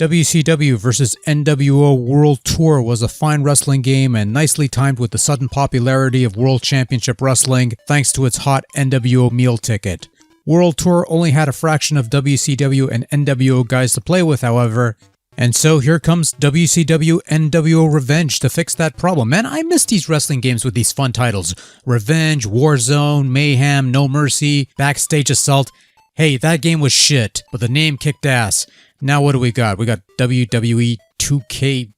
WCW vs. nWo World Tour was a fine wrestling game and nicely timed with the sudden popularity of World Championship Wrestling thanks to its hot nWo meal ticket. World Tour only had a fraction of WCW and nWo guys to play with, however, and so here comes WCW nWo Revenge to fix that problem. Man, I miss these wrestling games with these fun titles. Revenge, Warzone, Mayhem, No Mercy, Backstage Assault. Hey, that game was shit, but the name kicked ass. Now what do we got? We got WWE 2K.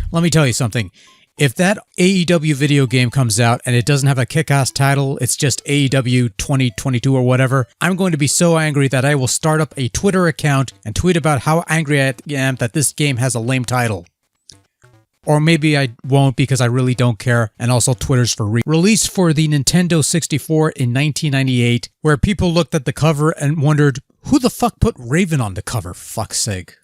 Let me tell you something. If that AEW video game comes out and it doesn't have a kick-ass title, it's just AEW 2022 or whatever, I'm going to be so angry that I will start up a Twitter account and tweet about how angry I am that this game has a lame title. Or maybe I won't because I really don't care, and also Twitter's for released for the Nintendo 64 in 1998, where people looked at the cover and wondered, who the fuck put Raven on the cover, fuck's sake?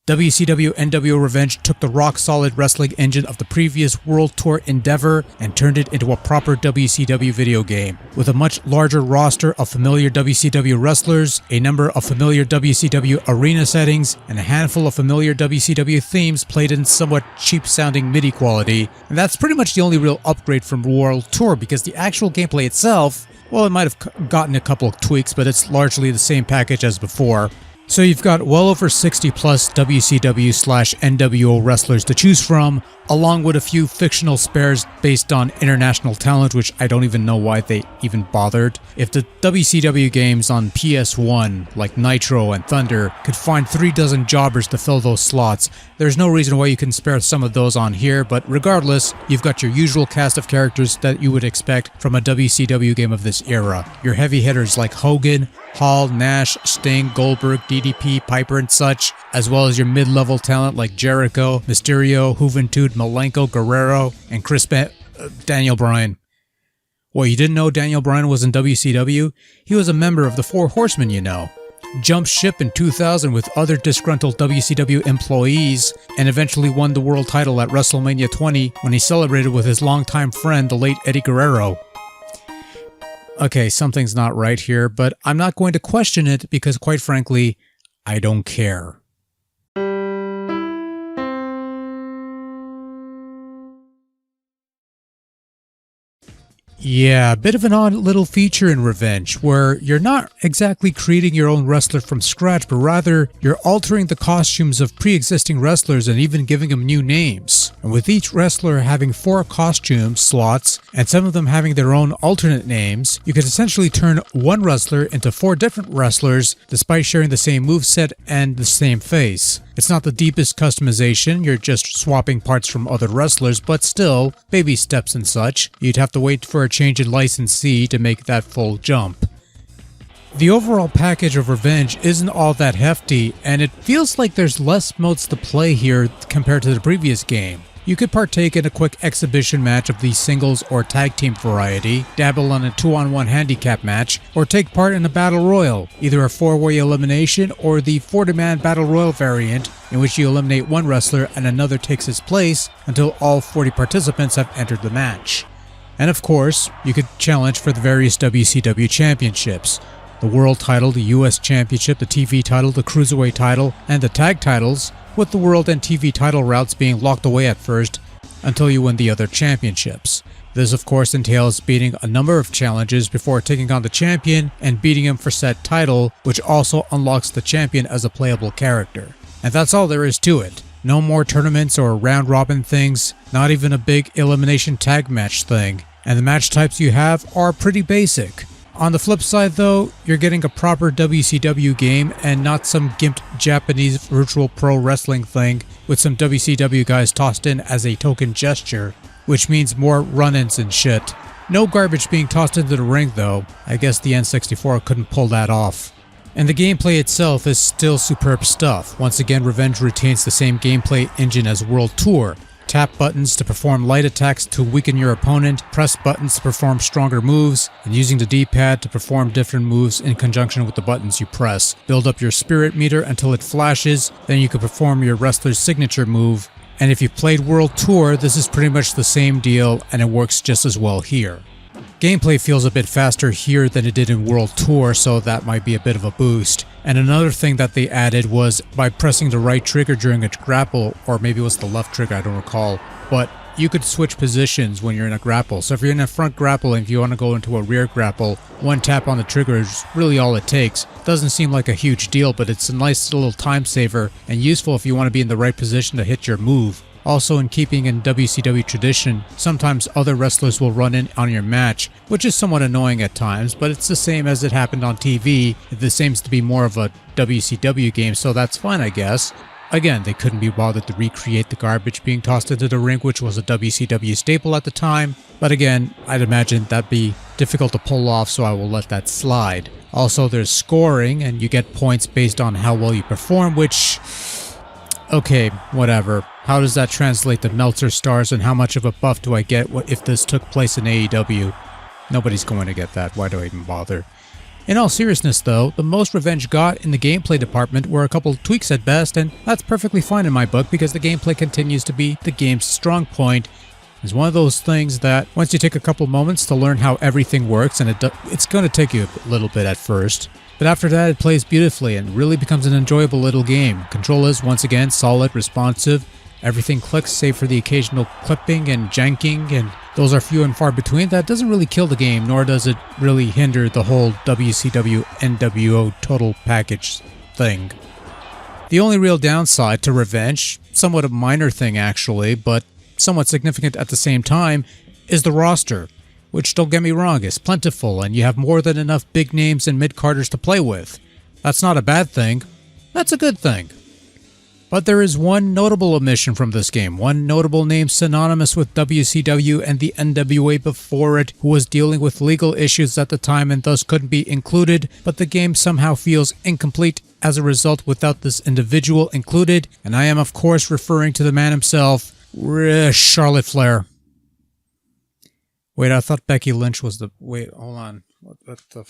WCW nWo Revenge took the rock-solid wrestling engine of the previous World Tour endeavor and turned it into a proper WCW video game, with a much larger roster of familiar WCW wrestlers, a number of familiar WCW arena settings, and a handful of familiar WCW themes played in somewhat cheap-sounding MIDI quality, and that's pretty much the only real upgrade from World Tour, because the actual gameplay itself, well, it might have gotten a couple of tweaks, but it's largely the same package as before. So you've got well over 60 plus WCW/nWo wrestlers to choose from, along with a few fictional spares based on international talent, which I don't even know why they even bothered. If the WCW games on PS1, like Nitro and Thunder, could find 36 jobbers to fill those slots, there's no reason why you can spare some of those on here, but regardless, you've got your usual cast of characters that you would expect from a WCW game of this era. Your heavy hitters like Hogan, Hall, Nash, Sting, Goldberg, DDP, Piper, and such, as well as your mid-level talent like Jericho, Mysterio, Juventud, Malenko, Guerrero, and Daniel Bryan. What, you didn't know Daniel Bryan was in WCW? He was a member of the Four Horsemen, you know. Jumped ship in 2000 with other disgruntled WCW employees, and eventually won the world title at WrestleMania 20 when he celebrated with his longtime friend, the late Eddie Guerrero. Okay, something's not right here, but I'm not going to question it because, quite frankly, I don't care. Yeah, a bit of an odd little feature in Revenge, where you're not exactly creating your own wrestler from scratch, but rather you're altering the costumes of pre-existing wrestlers and even giving them new names. And with each wrestler having 4 costume slots, and some of them having their own alternate names, you could essentially turn one wrestler into 4 different wrestlers, despite sharing the same moveset and the same face. It's not the deepest customization, you're just swapping parts from other wrestlers, but still, baby steps and such. You'd have to wait for a change in licensee to make that full jump. The overall package of Revenge isn't all that hefty, and it feels like there's less modes to play here compared to the previous game. You could partake in a quick exhibition match of the singles or tag team variety, dabble on a 2-on-1 handicap match, or take part in a battle royal, either a 4-way elimination or the 40-man battle royal variant, in which you eliminate one wrestler and another takes his place until all 40 participants have entered the match. And of course, you could challenge for the various WCW championships. The World title, the US Championship, the TV title, the Cruiserweight title, and the tag titles, with the World and TV title routes being locked away at first until you win the other championships. This of course entails beating a number of challenges before taking on the champion and beating him for said title, which also unlocks the champion as a playable character. And that's all there is to it. No more tournaments or round-robin things, not even a big elimination tag match thing, and the match types you have are pretty basic. On the flip side though, you're getting a proper WCW game and not some gimped Japanese virtual pro wrestling thing with some WCW guys tossed in as a token gesture, which means more run-ins and shit. No garbage being tossed into the ring though. I guess the N64 couldn't pull that off. And the gameplay itself is still superb stuff. Once again, Revenge retains the same gameplay engine as World Tour. Tap buttons to perform light attacks to weaken your opponent, press buttons to perform stronger moves, and using the D-pad to perform different moves in conjunction with the buttons you press. Build up your spirit meter until it flashes, then you can perform your wrestler's signature move. And if you've played World Tour, this is pretty much the same deal and it works just as well here. Gameplay feels a bit faster here than it did in World Tour, so that might be a bit of a boost. And another thing that they added was by pressing the right trigger during a grapple, or maybe it was the left trigger, I don't recall, but you could switch positions when you're in a grapple. So if you're in a front grapple and if you want to go into a rear grapple, one tap on the trigger is really all it takes. Doesn't seem like a huge deal, but it's a nice little time saver and useful if you want to be in the right position to hit your move. Also, in keeping in WCW tradition, sometimes other wrestlers will run in on your match, which is somewhat annoying at times, but it's the same as it happened on TV. This seems to be more of a WCW game, so that's fine, I guess. Again, they couldn't be bothered to recreate the garbage being tossed into the ring, which was a WCW staple at the time, but again, I'd imagine that'd be difficult to pull off, so I will let that slide. Also, there's scoring, and you get points based on how well you perform, which... okay, whatever. How does that translate to Meltzer stars, and how much of a buff do I get if this took place in AEW? Nobody's going to get that. Why do I even bother? In all seriousness though, the most Revenge got in the gameplay department were a couple tweaks at best, and that's perfectly fine in my book because the gameplay continues to be the game's strong point. It's one of those things that once you take a couple moments to learn how everything works, and it's going to take you a little bit at first, but after that it plays beautifully and really becomes an enjoyable little game. Control is, once again, solid, responsive. Everything clicks save for the occasional clipping and janking, and those are few and far between. That doesn't really kill the game, nor does it really hinder the whole WCW nWo total package thing. The only real downside to Revenge, somewhat a minor thing actually, but somewhat significant at the same time, is the roster, which, don't get me wrong, is plentiful and you have more than enough big names and mid-carders to play with. That's not a bad thing, that's a good thing. But there is one notable omission from this game, one notable name synonymous with WCW and the NWA before it, who was dealing with legal issues at the time and thus couldn't be included, but the game somehow feels incomplete as a result without this individual included, and I am of course referring to the man himself, Charlotte Flair. Wait, I thought Becky Lynch was the... wait, hold on. What the...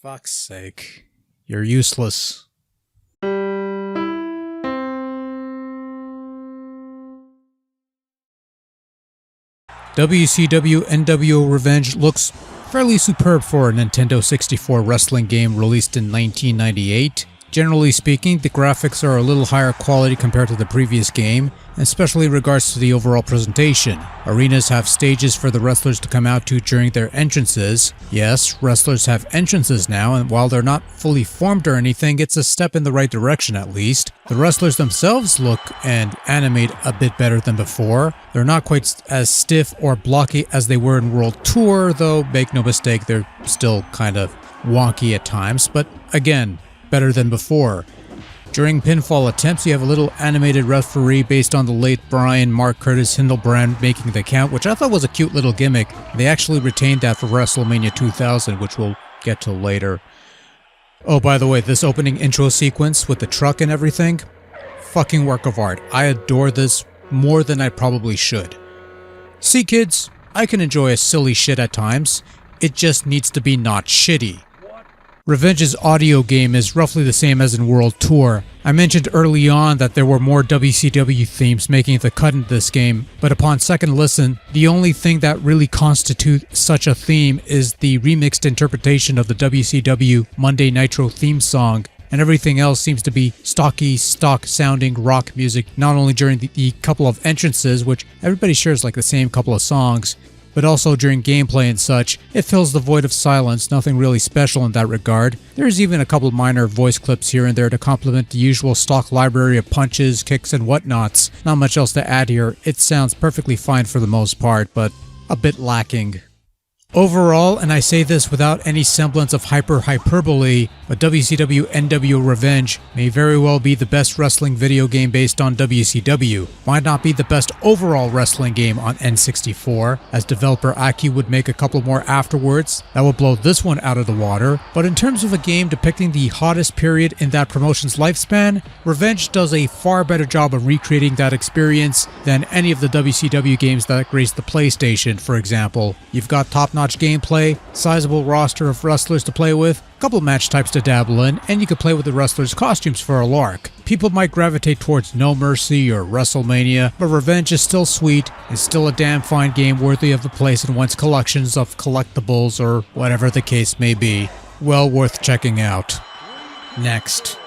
fuck's sake. You're useless. WCW nWo Revenge looks fairly superb for a Nintendo 64 wrestling game released in 1998. Generally speaking, the graphics are a little higher quality compared to the previous game, especially in regards to the overall presentation. Arenas have stages for the wrestlers to come out to during their entrances. Yes, wrestlers have entrances now, and while they're not fully formed or anything, it's a step in the right direction at least. The wrestlers themselves look and animate a bit better than before. They're not quite as stiff or blocky as they were in World Tour, though make no mistake, they're still kind of wonky at times, but again, better than before. During pinfall attempts, you have a little animated referee based on the late Brian Mark Curtis Hildebrand making the count, which I thought was a cute little gimmick. They actually retained that for WrestleMania 2000, which we'll get to later. Oh, by the way, this opening intro sequence with the truck and everything, fucking work of art. I adore this more than I probably should. See kids, I can enjoy a silly shit at times. It just needs to be not shitty. Revenge's audio game is roughly the same as in World Tour. I mentioned early on that there were more WCW themes making the cut in this game, but upon second listen, the only thing that really constitutes such a theme is the remixed interpretation of the WCW Monday Nitro theme song, and everything else seems to be stock sounding rock music, not only during the couple of entrances, which everybody shares like the same couple of songs, but also during gameplay and such. It fills the void of silence, nothing really special in that regard. There's even a couple minor voice clips here and there to complement the usual stock library of punches, kicks, and whatnots. Not much else to add here. It sounds perfectly fine for the most part, but a bit lacking. Overall, and I say this without any semblance of hyperbole, but WCW nWo Revenge may very well be the best wrestling video game based on WCW. Might not be the best overall wrestling game on N64, as developer Aki would make a couple more afterwards that would blow this one out of the water, but in terms of a game depicting the hottest period in that promotion's lifespan, Revenge does a far better job of recreating that experience than any of the WCW games that graced the PlayStation, for example. You've got top-notch top-notch gameplay, sizable roster of wrestlers to play with, a couple match types to dabble in, and you can play with the wrestlers' costumes for a lark. People might gravitate towards No Mercy or WrestleMania, but Revenge is still sweet, and still a damn fine game worthy of a place in one's collections of collectibles or whatever the case may be. Well worth checking out. Next.